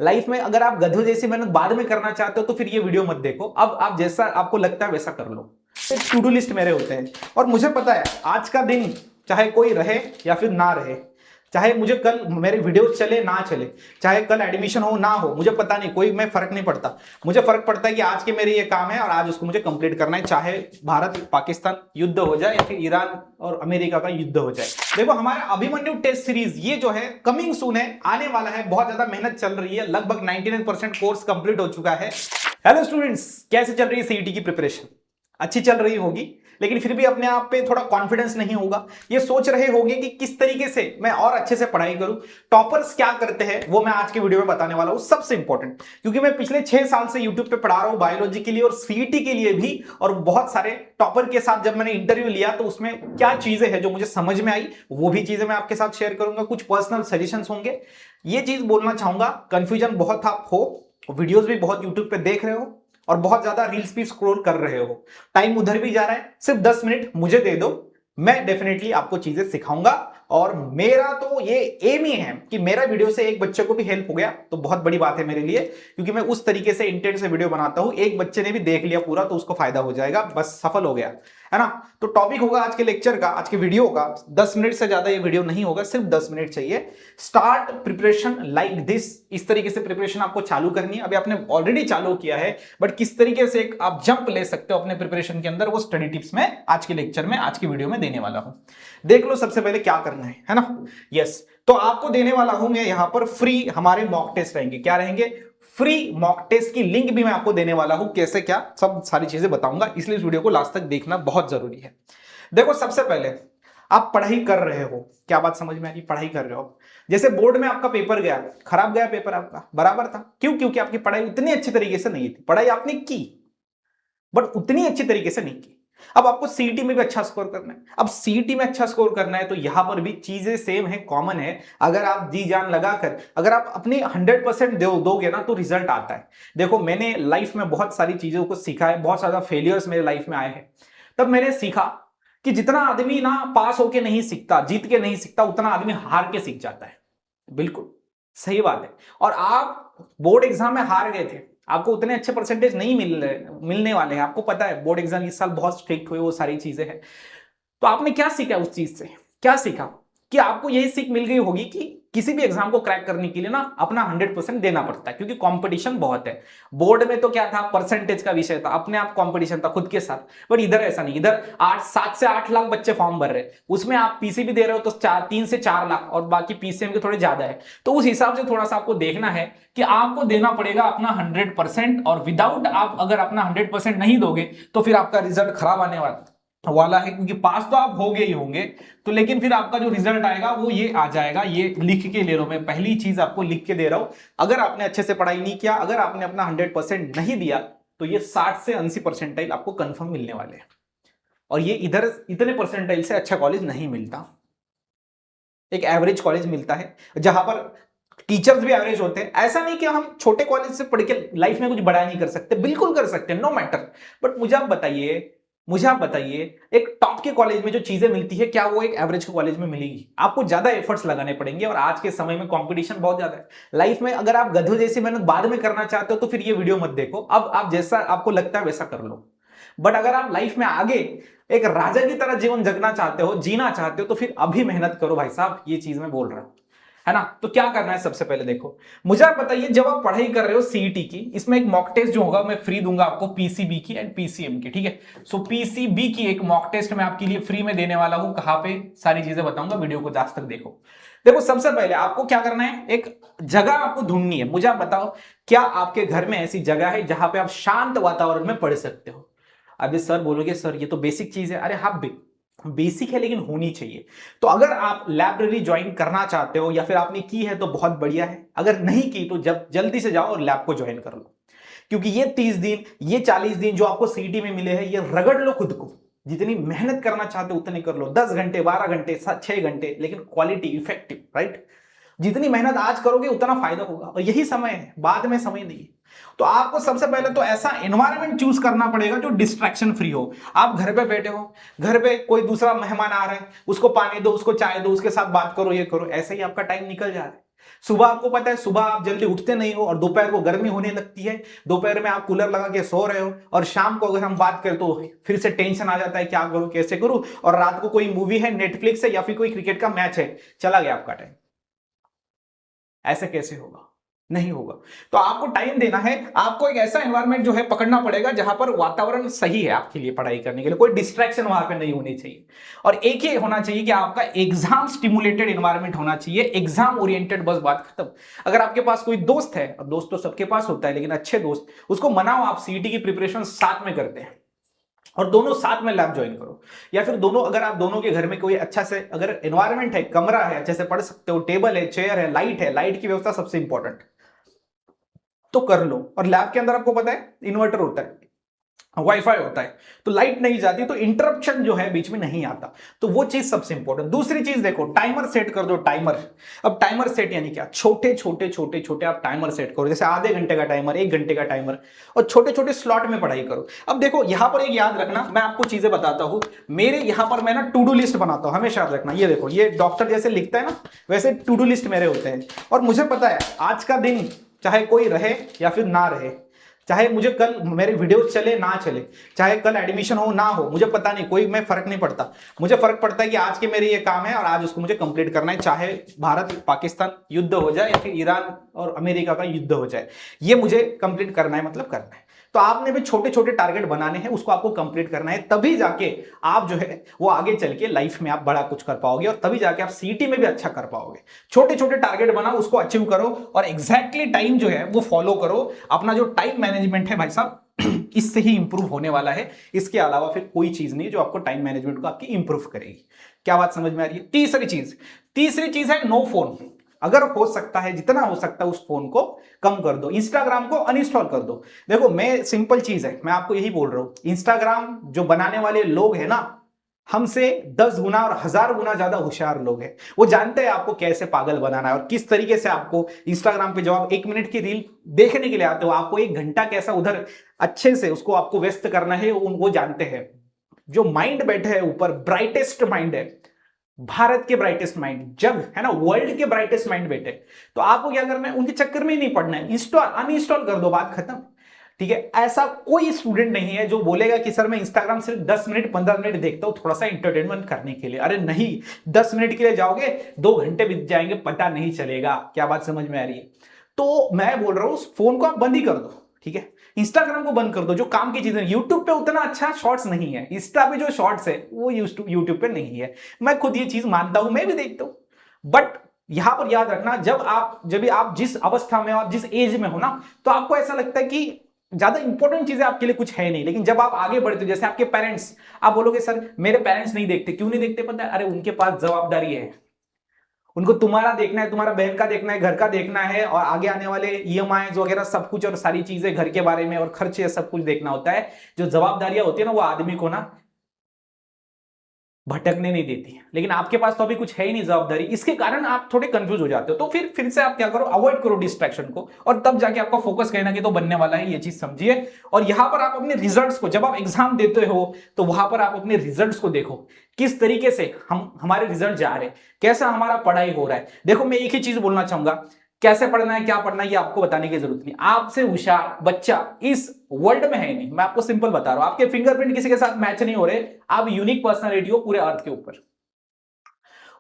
Life में अगर आप गधों जैसी मेहनत बाद में करना चाहते हो तो फिर ये वीडियो मत देखो। अब आप जैसा आपको लगता है वैसा कर लो। एक टू डू लिस्ट मेरे होते हैं और मुझे पता है आज का दिन चाहे कोई रहे या फिर ना रहे, चाहे मुझे कल मेरे वीडियो चले ना चले, चाहे कल एडमिशन हो ना हो, मुझे पता नहीं, कोई मैं फर्क नहीं पड़ता। मुझे फर्क पड़ता है कि आज के मेरे ये काम है और आज उसको मुझे कंप्लीट करना है, चाहे भारत पाकिस्तान युद्ध हो जाए या फिर ईरान और अमेरिका का युद्ध हो जाए। देखो हमारा अभिमन्यु टेस्ट सीरीज ये जो है कमिंग सून है, आने वाला है। बहुत ज्यादा मेहनत चल रही है, लगभग 99% कोर्स कंप्लीट हो चुका है। हेलो स्टूडेंट्स, कैसे चल रही है सीईटी की प्रिपरेशन? अच्छी चल रही होगी, लेकिन फिर भी अपने आप पे थोड़ा कॉन्फिडेंस नहीं होगा। ये सोच रहे होंगे कि किस तरीके से मैं और अच्छे से पढ़ाई करूं। टॉपर्स क्या करते हैं वो मैं आज के वीडियो में बताने वाला हूं, सबसे इंपॉर्टेंट, क्योंकि मैं पिछले 6 साल से यूट्यूब पे पढ़ा रहा हूं बायोलॉजी के लिए और सीईटी के लिए भी। और बहुत सारे टॉपर के साथ जब मैंने इंटरव्यू लिया तो उसमें क्या चीजें हैं जो मुझे समझ में आई, वो भी चीजें मैं आपके साथ शेयर करूंगा। कुछ पर्सनल सजेशंस होंगे। ये चीज बोलना चाहूंगा, कंफ्यूजन बहुत आप हो, वीडियोस भी बहुत यूट्यूब पे देख रहे हो और बहुत ज्यादा रील्स भी स्क्रॉल कर रहे हो, टाइम उधर भी जा रहा है, सिर्फ 10 मिनट मुझे दे दो, मैं डेफिनेटली आपको चीजें सिखाऊंगा। और मेरा तो ये एम ही है कि मेरा वीडियो से एक बच्चे को भी हेल्प हो गया तो बहुत बड़ी बात है मेरे लिए, क्योंकि मैं उस तरीके से इंटेंट से वीडियो बनाता हूं। एक बच्चे ने भी देख लिया पूरा तो उसको फायदा हो जाएगा, बस सफल हो गया, है ना। तो टॉपिक होगा आज के लेक्चर का, आज के वीडियो का 10 मिनट से ज्यादा ये वीडियो नहीं होगा, सिर्फ 10 मिनट चाहिए। स्टार्ट प्रिपरेशन लाइक दिस, इस तरीके से प्रिपरेशन आपको चालू करनी है। अभी आपने ऑलरेडी चालू किया है, बट किस तरीके से एक आप जंप ले सकते हो अपने प्रिपरेशन के अंदर, वो स्टडी टिप्स में आज के लेक्चर में, आज की वीडियो में देने वाला हूं। देख लो सबसे पहले क्या करना है ना। यस, तो आपको देने वाला हूं मैं यहां पर फ्री हमारे मॉक टेस्ट रहेंगे। क्या रहेंगे? फ्री मॉक टेस्ट की लिंक भी मैं आपको देने वाला हूं, कैसे क्या सब सारी चीजें बताऊंगा, इसलिए इस वीडियो को लास्ट तक देखना बहुत जरूरी है। देखो सबसे पहले आप पढ़ाई कर रहे हो, क्या बात समझ में आई? पढ़ाई कर रहे हो, जैसे बोर्ड में आपका पेपर गया, खराब गया पेपर आपका, बराबर था, क्यों? क्योंकि आपकी पढ़ाई उतनी अच्छी तरीके से नहीं थी। पढ़ाई आपने की बट उतनी अच्छी तरीके से नहीं की। अब आपको सीईटी में भी अच्छा स्कोर करना है। अब सीईटी में अच्छा स्कोर करना है तो यहां पर भी चीजें सेम है, कॉमन है। अगर आप जी जान लगाकर, अगर आप अपने 100% दोगे ना तो रिजल्ट आता है। देखो मैंने लाइफ में बहुत सारी चीजों को सीखा है, बहुत ज्यादा फेलियर्स मेरे लाइफ में आए हैं, तब मैंने सीखा कि जितना आदमी ना पास होके नहीं सीखता, जीत के नहीं सीखता, उतना आदमी हार के सीख जाता है। बिल्कुल सही बात है। और आप बोर्ड एग्जाम में हार गए थे, आपको उतने अच्छे परसेंटेज नहीं मिलने वाले हैं, आपको पता है बोर्ड एग्जाम इस साल बहुत स्ट्रिक्ट हुए, वो सारी चीजें हैं। तो आपने क्या सीखा उस चीज से? क्या सीखा कि आपको यही सीख मिल गई होगी कि किसी भी एग्जाम को क्रैक करने के लिए ना अपना 100% देना पड़ता है, क्योंकि कंपटीशन बहुत है। बोर्ड में तो क्या था, परसेंटेज का विषय था, अपने आप कंपटीशन था खुद के साथ। बट इधर ऐसा नहीं, इधर 7 से 8 लाख बच्चे फॉर्म भर रहे हैं, उसमें आप पीसीबी दे रहे हो तो 3 से 4 लाख और बाकी पीसीएम के थोड़े ज्यादा है। तो उस हिसाब से थोड़ा सा आपको देखना है कि आपको देना पड़ेगा अपना 100%, और विदाउट आप अगर अपना 100% नहीं दोगे तो फिर आपका रिजल्ट खराब आने वाला है। क्योंकि पास तो आप होंगे ही होंगे, तो लेकिन फिर आपका जो रिजल्ट आएगा वो ये आ जाएगा। ये लिख के ले लो, मैं पहली चीज आपको लिख के दे रहा हूं। अगर आपने अच्छे से पढ़ाई नहीं किया, अगर आपने अपना 100% नहीं दिया, तो ये 60 से 80 परसेंटाइल आपको कंफर्म मिलने वाले हैं। और ये इधर इतने परसेंटाइल से अच्छा कॉलेज नहीं मिलता, एक एवरेज कॉलेज मिलता है जहां पर टीचर्स भी एवरेज होते हैं। ऐसा नहीं कि हम छोटे कॉलेज से पढ़ के लाइफ में कुछ बड़ा नहीं कर सकते, बिल्कुल कर सकते हैं, नो मैटर। बट मुझे आप बताइए एक टॉप के कॉलेज में जो चीजें मिलती है, क्या वो एक एवरेज के कॉलेज में मिलेगी? आपको ज्यादा एफर्ट्स लगाने पड़ेंगे और आज के समय में कंपटीशन बहुत ज्यादा है। लाइफ में अगर आप गधों जैसी मेहनत बाद में करना चाहते हो तो फिर ये वीडियो मत देखो। अब आप जैसा आपको लगता है वैसा कर लो। बट अगर आप लाइफ में आगे एक राजा की तरह जीवन जगना चाहते हो, जीना चाहते हो, तो फिर अभी मेहनत करो भाई साहब, ये चीज मैं बोल रहा हूं, है ना। तो क्या करना है सबसे पहले देखो, मुझे आप बताइए, जब आप पढ़ाई कर रहे हो सीईटी की, इसमें एक मॉक टेस्ट जो होगा मैं फ्री दूंगा आपको, पीसीबी की एंड पीसीएम की, ठीक है। सो पीसीबी की एक मॉक टेस्ट मैं आपके लिए फ्री में देने वाला हूं। कहां पे? सारी चीजें बताऊंगा, वीडियो को लास्ट तक देखो। देखो सबसे पहले आपको क्या करना है, एक जगह आपको ढूंढनी है। मुझे आप बताओ, क्या आपके घर में ऐसी जगह है जहां पे आप शांत वातावरण में पढ़ सकते हो? अभी सर बोलोगे सर ये तो बेसिक चीज है। अरे हाँ बेसिक है, लेकिन होनी चाहिए। तो अगर आप लाइब्रेरी ज्वाइन करना चाहते हो या फिर आपने की है तो बहुत बढ़िया है, अगर नहीं की तो जब जल्दी से जाओ और लैब को ज्वाइन कर लो। क्योंकि ये 30 दिन, ये 40 दिन जो आपको सीईटी में मिले हैं, ये रगड़ लो खुद को। जितनी मेहनत करना चाहते हो उतनी कर लो, 10 घंटे, 12 घंटे, 6 घंटे, लेकिन क्वालिटी इफेक्टिव, राइट। जितनी मेहनत आज करोगे उतना फायदा होगा, और यही समय है, बाद में समय नहीं है। तो आपको सबसे पहले तो ऐसा एनवायरनमेंट चूज करना पड़ेगा जो डिस्ट्रैक्शन फ्री हो। आप घर पे बैठे हो, घर पे कोई दूसरा मेहमान आ रहा है, उसको पानी दो, उसको चाय दो, उसके साथ बात करो, ये करो, ऐसे ही आपका टाइम निकल जा रहा है। सुबह आपको पता है, सुबह आप जल्दी उठते नहीं हो और दोपहर को गर्मी होने लगती है, दोपहर में आप कूलर लगा के सो रहे हो, और शाम को अगर हम बात करें तो फिर से टेंशन आ जाता है क्या करूं कैसे करूं, और रात को कोई मूवी है नेटफ्लिक्स है या फिर कोई क्रिकेट का मैच है, चला गया आपका टाइम। ऐसे कैसे होगा? नहीं होगा। तो आपको टाइम देना है, आपको एक ऐसा एनवायरनमेंट जो है पकड़ना पड़ेगा जहां पर वातावरण सही है आपके लिए पढ़ाई करने के लिए, कोई डिस्ट्रैक्शन वहां पे नहीं होनी चाहिए। और एक ही होना चाहिए कि आपका एग्जाम स्टिमुलेटेड एनवायरनमेंट होना चाहिए, एग्जाम ओरिएंटेड, बस बात खत्म। अगर आपके पास कोई दोस्त है, और दोस्त तो सबके पास होता है, लेकिन अच्छे दोस्त, उसको मनाओ आप सीईटी की प्रिपरेशन साथ में करते हैं और दोनों साथ में लैब ज्वाइन करो, या फिर दोनों, अगर आप दोनों के घर में कोई अच्छा से अगर एनवायरनमेंट है, कमरा है, अच्छे से पढ़ सकते हो, टेबल है, चेयर है, लाइट की व्यवस्था सबसे इंपॉर्टेंट, तो कर लो। और लैब के अंदर आपको पता है इन्वर्टर होता है, वाईफाई होता है, तो लाइट नहीं जाती तो इंटरप्शन जो है बीच में नहीं आता, तो वो चीज सबसे इंपॉर्टेंट। दूसरी चीज देखो, टाइमर सेट कर दो, टाइमर। अब टाइमर सेट यानी क्या? छोटे छोटे छोटे छोटे आप टाइमर सेट करो, जैसे आधे घंटे का टाइमर, 1 घंटे का टाइमर, और छोटे छोटे स्लॉट में पढ़ाई करो। अब देखो यहां पर एक याद रखना, मैं आपको चीजें बताता हूं, मेरे यहां पर मैं ना टू डू लिस्ट बनाता हूं, हमेशा याद रखना। ये देखो, ये डॉक्टर जैसे लिखता है ना, वैसे टू डू लिस्ट मेरे होते हैं, और मुझे पता है आज का दिन चाहे कोई रहे या फिर ना रहे, चाहे मुझे कल मेरे वीडियो चले ना चले, चाहे कल एडमिशन हो ना हो, मुझे पता नहीं, कोई मैं फर्क नहीं पड़ता। मुझे फर्क पड़ता है कि आज के मेरे ये काम है और आज उसको मुझे कंप्लीट करना है, चाहे भारत पाकिस्तान युद्ध हो जाए या फिर ईरान और अमेरिका का युद्ध हो जाए, ये मुझे कंप्लीट करना है, मतलब करना है। तो आपने भी छोटे छोटे टारगेट बनाने हैं, उसको आपको कंप्लीट करना है, तभी जाके आप जो है वो आगे चल के लाइफ में आप बड़ा कुछ कर पाओगे, और तभी जाके आप सीईटी में भी अच्छा कर पाओगे। छोटे छोटे टारगेट बनाओ, उसको अचीव करो, और एग्जैक्टली टाइम जो है वो फॉलो करो। अपना जो टाइम मैनेजमेंट है भाई साहब, इससे ही इंप्रूव होने वाला है, इसके अलावा फिर कोई चीज नहीं जो आपको टाइम मैनेजमेंट को आपकी इंप्रूव करेगी। क्या बात समझ में आ रही है? तीसरी चीज है नो फोन। अगर हो सकता है, जितना हो सकता है, उस फोन को कम कर दो, इंस्टाग्राम को अनइंस्टॉल कर दो। देखो मैं, सिंपल चीज है, मैं आपको यही बोल रहा हूं, इंस्टाग्राम जो बनाने वाले लोग हैं ना, हमसे 10 गुना और 1000 गुना ज्यादा होशियार लोग हैं। वो जानते हैं आपको कैसे पागल बनाना है और किस तरीके से आपको इंस्टाग्राम पे, जब आप 1 मिनट की रील देखने के लिए आते हो, आपको 1 घंटा कैसा उधर अच्छे से उसको आपको व्यस्त करना है, वो जानते हैं। जो माइंड बैठे है ऊपर, ब्राइटेस्ट माइंड है, भारत के ब्राइटेस्ट माइंड, जग है ना, वर्ल्ड के ब्राइटेस्ट माइंड बैठे, तो आपको क्या करना है, उनके चक्कर में ही नहीं पड़ना है, इंस्टॉल अनइंस्टॉल कर दो, बात खत्म। ठीक है? ऐसा कोई स्टूडेंट नहीं है जो बोलेगा कि सर मैं इंस्टाग्राम सिर्फ 10 मिनट 15 मिनट देखता हूं थोड़ा सा एंटरटेनमेंट करने के लिए। अरे नहीं, 10 मिनट के लिए जाओगे, 2 घंटे बीत जाएंगे, पता नहीं चलेगा। क्या बात समझ में आ रही है? तो मैं बोल रहा हूं, फोन को आप बंद ही कर दो। ठीक है? इंस्टाग्राम को बंद कर दो, जो काम की चीजें। यूट्यूब पे उतना अच्छा शॉर्ट्स नहीं है, इंस्टा पे जो शॉर्ट्स है वो यूट्यूब पे नहीं है, मैं खुद ये चीज मानता हूं, मैं भी देखता हूं। बट यहां पर याद रखना, जब आप जिस अवस्था में हो, आप जिस एज में हो ना, तो आपको ऐसा लगता है कि ज्यादा इंपॉर्टेंट चीजें आपके लिए कुछ है नहीं। लेकिन जब आप आगे बढ़ते हो, जैसे आपके पेरेंट्स, आप बोलोगे सर मेरे पेरेंट्स नहीं देखते, क्यों नहीं देखते? पता है, अरे उनके पास जवाबदारी है, उनको तुम्हारा देखना है, तुम्हारा बहन का देखना है, घर का देखना है, और आगे आने वाले ईएमआई वगैरह सब कुछ, और सारी चीजें घर के बारे में और खर्चे सब कुछ देखना होता है। जो जवाबदारियां होती है ना, वो आदमी को ना भटकने नहीं देती। लेकिन आपके पास तो अभी कुछ है ही नहीं जवाबदारी, इसके कारण आप थोड़े कंफ्यूज हो जाते हो। तो फिर से आप क्या करो, अवॉइड करो डिस्ट्रैक्शन को, और तब जाके आपका फोकस कहीं ना कहीं तो बनने वाला है, ये चीज समझिए। और यहां पर आप अपने रिजल्ट्स को, जब आप एग्जाम देते हो तो वहां पर आप अपने रिजल्ट्स को देखो, किस तरीके से हमारे रिजल्ट जा रहे हैं, कैसा हमारा पढ़ाई हो रहा है। देखो मैं एक ही चीज बोलना चाहूंगा, कैसे पढ़ना है, क्या पढ़ना है, ये आपको बताने की जरूरत नहीं। आपसे होशियार बच्चा इस वर्ल्ड में है नहीं, मैं आपको सिंपल बता रहा हूं। आपके फिंगरप्रिंट किसी के साथ मैच नहीं हो रहे, आप यूनिक पर्सनालिटी हो पूरे अर्थ के ऊपर।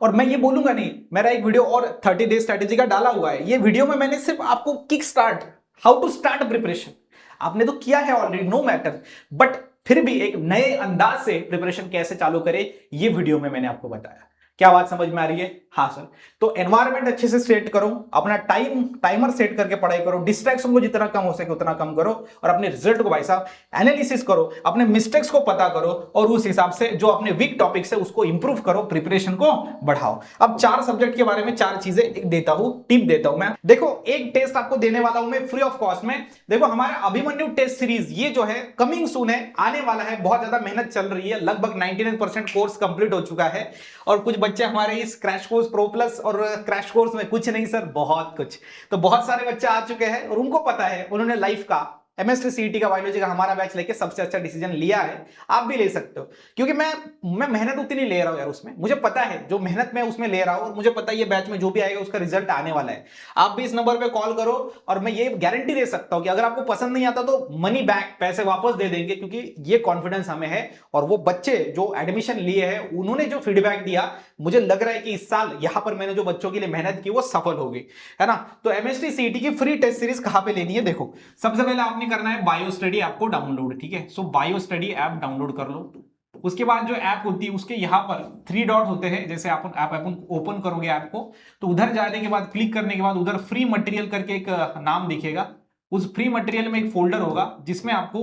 और मैं ये बोलूंगा नहीं, मेरा एक वीडियो और 30 डे स्ट्रेटेजी का डाला हुआ है, ये वीडियो में मैंने सिर्फ आपको kick start, how to start preparation, आपने तो किया है ऑलरेडी, नो मैटर, बट फिर भी एक नए अंदाज से प्रिपरेशन कैसे चालू करें, ये वीडियो में मैंने आपको बताया। क्या बात समझ में आ रही है? हाँ सर। तो एनवायरनमेंट अच्छे से सेट करो, अपना टाइमर सेट करके पढ़ाई करो, डिस्ट्रैक्शन को जितना कम हो सके उतना कम करो, और अपने रिजल्ट को भाई साहब एनालिसिस करो, अपने मिस्टेक्स को पता करो, और उस हिसाब से जो अपने वीक टॉपिक्स है उसको इंप्रूव करो, प्रिपरेशन को बढ़ाओ। अब 4 सब्जेक्ट के बारे में 4 चीजें देता हूं, टिप देता हूं मैं। देखो एक टेस्ट आपको देने वाला हूं मैं फ्री ऑफ कॉस्ट में। देखो हमारा अभिमन्यु टेस्ट सीरीज, ये जो है कमिंग सून है, आने वाला है, बहुत ज्यादा मेहनत चल रही है, लगभग 99% कोर्स कंप्लीट हो चुका है, और कुछ बच्चे हमारे इस क्रैश कोर्स प्रो प्लस और क्रैश कोर्स में कुछ नहीं सर बहुत कुछ, तो बहुत सारे बच्चे आ चुके हैं और उनको पता है, उन्होंने लाइफ का केमिस्ट्री सीईटी का बायोलॉजी का हमारा बैच लेके सबसे अच्छा डिसीजन लिया है, आप भी ले सकते हो। क्योंकि मैं मेहनत उतनी ले रहा हूं यार उसमें, मुझे पता है जो मेहनत मैं उसमें ले रहा हूं, और मुझे पता है ये बैच में जो भी आएगा उसका रिजल्ट आने वाला है। आप भी इस नंबर पे कॉल करो और मैं ये गारंटी दे सकता हूं कि अगर आपको पसंद नहीं आता तो मनी बैक, पैसे वापस दे देंगे, क्योंकि ये कॉन्फिडेंस हमें है। और वो बच्चे जो एडमिशन लिए हैं उन्होंने जो फीडबैक दिया, मुझे लग रहा है कि इस साल यहां पर मैंने जो बच्चों के लिए मेहनत की वो सफल होगी, है ना। तो एमएसटी सीईटी की फ्री टेस्ट सीरीज कहां पे लेनी है, देखो सबसे पहले आपने करना है बायो स्टडी ऐप को डाउनलोड, ठीक है। सो बायो स्टडी ऐप डाउनलोड कर लो। उसके बाद जो ऐप होती है उसके यहाँ पर 3 डॉट होते हैं, जैसे आप अपन ओपन करोगे ऐप को, तो उधर जाने के बाद क्लिक करने के बाद उधर फ्री मटेरियल करके एक नाम दिखेगा। उस फ्री मटेरियल में एक फोल्डर होगा जिसमें आपको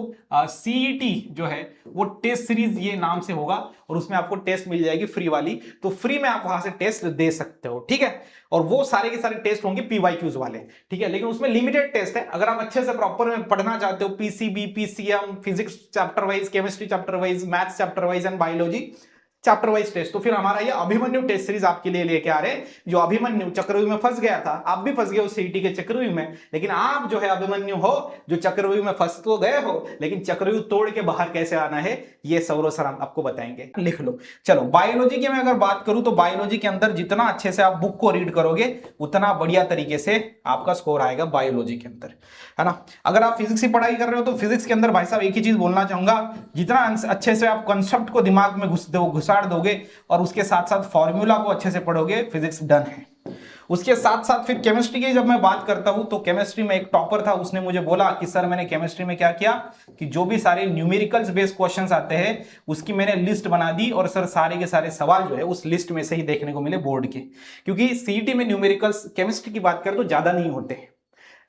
सीईटी जो है वो टेस्ट सीरीज ये नाम से होगा, और उसमें आपको टेस्ट मिल जाएगी फ्री वाली। तो फ्री में आप वहां से टेस्ट दे सकते हो, ठीक है। और वो सारे के सारे टेस्ट होंगे पीवाईक्यूज वाले, ठीक है। लेकिन उसमें लिमिटेड टेस्ट है। अगर आप अच्छे से प्रॉपर में पढ़ना चाहते हो, PCB, PCM, physics chapter wise, chemistry chapter wise, maths chapter wise and biology chapter wise test, तो फिर हमारा ये अभिमन्यु टेस्ट सीरीज आपके लिए लेके आ रहे हैं। जो अभिमन्यु चक्रव्यूह में फंस गया था, आप भी फंस गए हो सीईटी के चक्रव्यूह में, लेकिन आप जो है अभिमन्यु हो, जो चक्रव्यूह में फंस तो गए हो, लेकिन चक्रव्यूह तोड़ के बाहर कैसे आना है ये सौरव सर आपको बताएंगे, लिख लो। चलो बायोलॉजी की मैं अगर बात करूं तो बायोलॉजी के अंदर जितना अच्छे से आप बुक को रीड करोगे उतना बढ़िया तरीके से आपका स्कोर आएगा बायोलॉजी के अंदर, है ना। अगर आप फिजिक्स की पढ़ाई कर रहे हो तो फिजिक्स के अंदर भाई साहब एक ही चीज बोलना चाहूंगा, जितना अच्छे से आप कंसेप्ट को दिमाग में घुसाड़ दोगे और उसके साथ साथ फॉर्मूला को अच्छे से पढ़ोगे, फिजिक्स डन है। उसके साथ साथ फिर केमिस्ट्री की जब मैं बात करता हूं तो केमिस्ट्री में एक टॉपर था, उसने मुझे बोला कि सर मैंने केमिस्ट्री में क्या किया कि जो भी सारे न्यूमेरिकल्स बेस्ड क्वेश्चंस आते हैं उसकी मैंने लिस्ट बना दी, और सर सारे के सारे सवाल जो है उस लिस्ट में से ही देखने को मिले बोर्ड के। क्योंकि सीईटी में न्यूमेरिकल्स केमिस्ट्री की बात करें तो ज्यादा नहीं होते,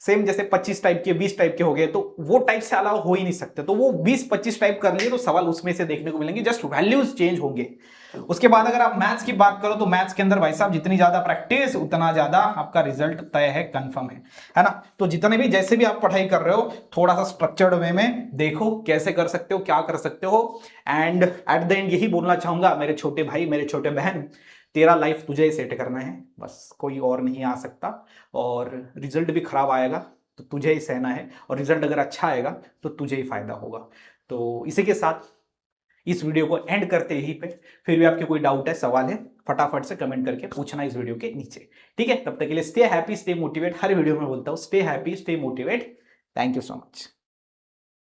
सेम जैसे 25 टाइप के 20 टाइप के हो गए, तो वो टाइप से अलावा हो ही नहीं सकते। तो वो 20-25 टाइप कर लिए तो सवाल उसमें से देखने को मिलेंगे, जस्ट वैल्यूज चेंज होंगे। उसके बाद अगर आप मैथ्स की बात करो तो मैथ्स के अंदर भाई साहब जितनी ज्यादा प्रैक्टिस उतना ज्यादा आपका रिजल्ट तय है, कंफर्म है ना। तो जितने भी जैसे भी आप पढ़ाई कर रहे हो थोड़ा सा स्ट्रक्चर्ड वे में देखो कैसे कर सकते हो, क्या कर सकते हो। एंड एट द एंड यही बोलना चाहूंगा मेरे छोटे भाई, मेरे छोटे बहन, तेरा लाइफ तुझे ही सेट करना है, बस कोई और नहीं आ सकता। और रिजल्ट भी खराब आएगा तो तुझे ही सहना है, और रिजल्ट अगर अच्छा आएगा तो तुझे ही फायदा होगा। तो इसी के साथ इस वीडियो को एंड करते ही पे, फिर भी आपके कोई डाउट है, सवाल है, फटाफट से कमेंट करके पूछना इस वीडियो के नीचे, ठीक है। तब तक के लिए स्टे हैप्पी, स्टे मोटिवेट। हर वीडियो में बोलता हूं stay happy, stay motivate. Thank you so much.